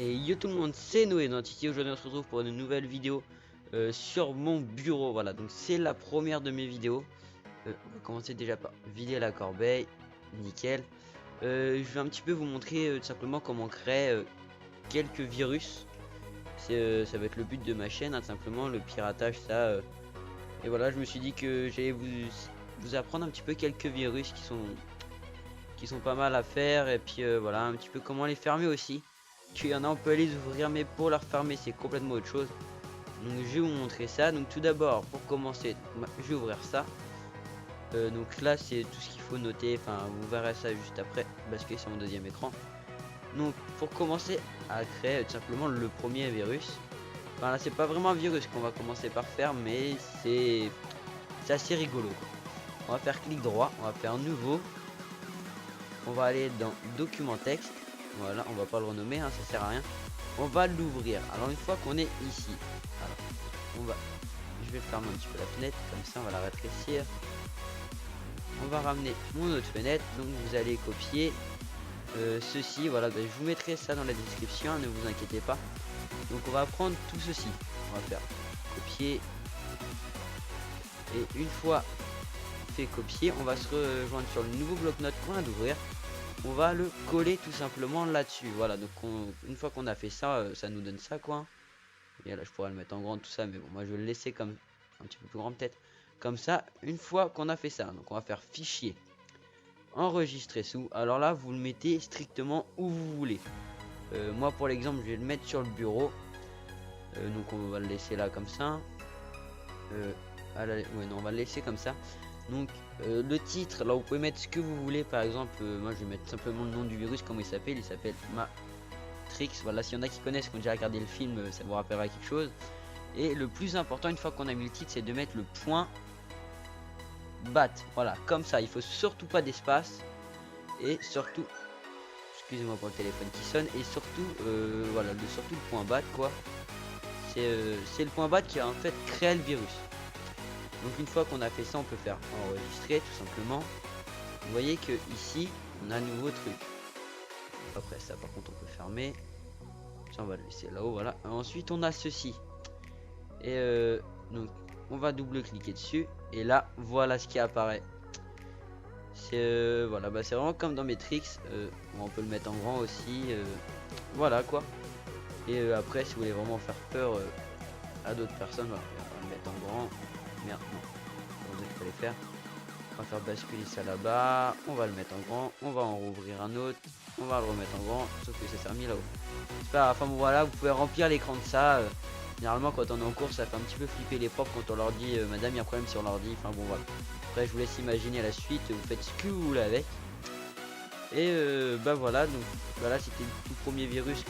Et yo tout le monde, c'est Noé d'Entity. Aujourd'hui on se retrouve pour une nouvelle vidéo sur mon bureau. Voilà, donc c'est la première de mes vidéos. On va commencer déjà par vider la corbeille. Nickel. Je vais un petit peu vous montrer tout simplement comment créer quelques virus. Ça va être le but de ma chaîne, hein, tout simplement le piratage, ça. Et voilà, je me suis dit que j'allais vous apprendre un petit peu quelques virus qui sont pas mal à faire. Et puis voilà, un petit peu comment les fermer aussi. Qu'il y en a, on peut les ouvrir, mais pour les refermer, c'est complètement autre chose. Donc je vais vous montrer ça. Donc tout d'abord, pour commencer, je vais ouvrir ça. Donc là, c'est tout ce qu'il faut noter. Enfin, vous verrez ça juste après, parce que c'est mon deuxième écran. Donc pour commencer à créer tout simplement le premier virus. Enfin là, c'est pas vraiment un virus qu'on va commencer par faire, mais c'est assez rigolo, quoi. On va faire clic droit, on va faire nouveau. On va aller dans document texte. Voilà, on va pas le renommer, hein, ça sert à rien. On va l'ouvrir. Alors une fois qu'on est ici, alors, je vais fermer un petit peu la fenêtre, comme ça on va la rétrécir. On va ramener mon autre fenêtre. Donc vous allez copier ceci. Voilà, je vous mettrai ça dans la description, ne vous inquiétez pas. Donc on va prendre tout ceci. On va faire copier. Et une fois fait copier, on va se rejoindre sur le nouveau bloc-notes qu'on vient d'ouvrir. On va le coller tout simplement là-dessus. Voilà, donc une fois qu'on a fait ça, ça nous donne ça, quoi. Et là, je pourrais le mettre en grand, tout ça, mais bon, moi je vais le laisser comme un petit peu plus grand, peut-être. Comme ça, une fois qu'on a fait ça, donc on va faire fichier, enregistrer sous. Alors là, vous le mettez strictement où vous voulez. Moi, pour l'exemple, je vais le mettre sur le bureau. Donc on va le laisser là comme ça. Ouais, non, on va le laisser comme ça. Donc le titre, là vous pouvez mettre ce que vous voulez. Par exemple, moi je vais mettre simplement le nom du virus, comment il s'appelle Matrix. Voilà, s'il y en a qui connaissent, qui ont déjà regardé le film, ça vous rappellera quelque chose. Et le plus important, une fois qu'on a mis le titre, c'est de mettre le point bat. Voilà, comme ça, il faut surtout pas d'espace. Et surtout, excusez-moi pour le téléphone qui sonne. Et surtout, voilà, surtout le point bat, quoi. C'est le point bat qui a en fait créé le virus. Donc une fois qu'on a fait ça, on peut faire enregistrer tout simplement. Vous voyez que ici on a un nouveau truc. Après ça, par contre, on peut fermer. Ça, on va le laisser là-haut. Voilà. Ensuite, on a ceci. Et donc on va double cliquer dessus. Et là, voilà ce qui apparaît. C'est voilà, bah, c'est vraiment comme dans Matrix. On peut le mettre en grand aussi. Voilà, quoi. Et après, si vous voulez vraiment faire peur à d'autres personnes, voilà, on va le mettre en grand. Merde, non. Il fallait faire. On va faire basculer ça là-bas. On va le mettre en grand. On va en rouvrir un autre. On va le remettre en grand. Sauf que ça s'est remis là-haut. Enfin bon, voilà, vous pouvez remplir l'écran de ça. Généralement, quand on est en cours, ça fait un petit peu flipper les profs quand on leur dit madame, il y a un problème sur l'ordi. Enfin bon, voilà. Après, je vous laisse imaginer la suite. Vous faites ce que vous voulez avec. Et bah voilà. Donc voilà, c'était le tout premier virus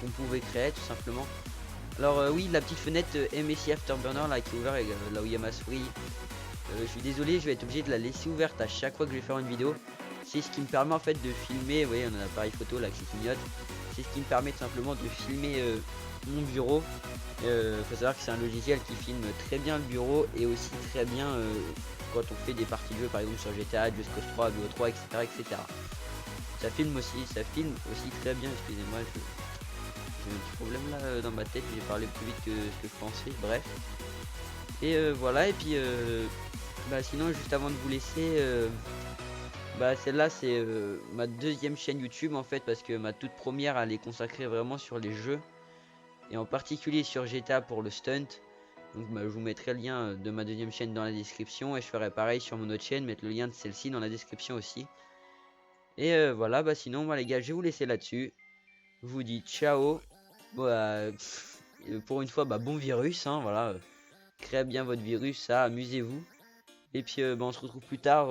qu'on pouvait créer, tout simplement. Alors oui, la petite fenêtre MSI Afterburner là qui est ouverte, là où il y a ma souris. Je suis désolé, je vais être obligé de la laisser ouverte à chaque fois que je vais faire une vidéo. C'est ce qui me permet en fait de filmer. Vous voyez, on a un appareil photo là qui clignote. C'est ce qui me permet tout simplement de filmer mon bureau. Faut savoir que c'est un logiciel qui filme très bien le bureau et aussi très bien quand on fait des parties de jeu, par exemple sur GTA, Just Cause 3, Duo 3, etc., etc. Ça filme aussi très bien. Excusez-moi, j'ai un petit problème là dans ma tête. J'ai parlé plus vite que ce que je pensais. Bref. Et voilà. Et puis bah sinon, juste avant de vous laisser, bah celle-là c'est ma deuxième chaîne YouTube en fait, parce que ma toute première elle est consacrée vraiment sur les jeux et en particulier sur GTA pour le stunt. Donc bah, je vous mettrai le lien de ma deuxième chaîne dans la description et je ferai pareil sur mon autre chaîne, mettre le lien de celle-ci dans la description aussi. Et voilà, bah sinon moi les gars, je vais vous laisser là-dessus. Je vous dis ciao. Bah, pour une fois, bah bon virus, hein, voilà. Créez bien votre virus, ça, amusez-vous. Et puis bah, on se retrouve plus tard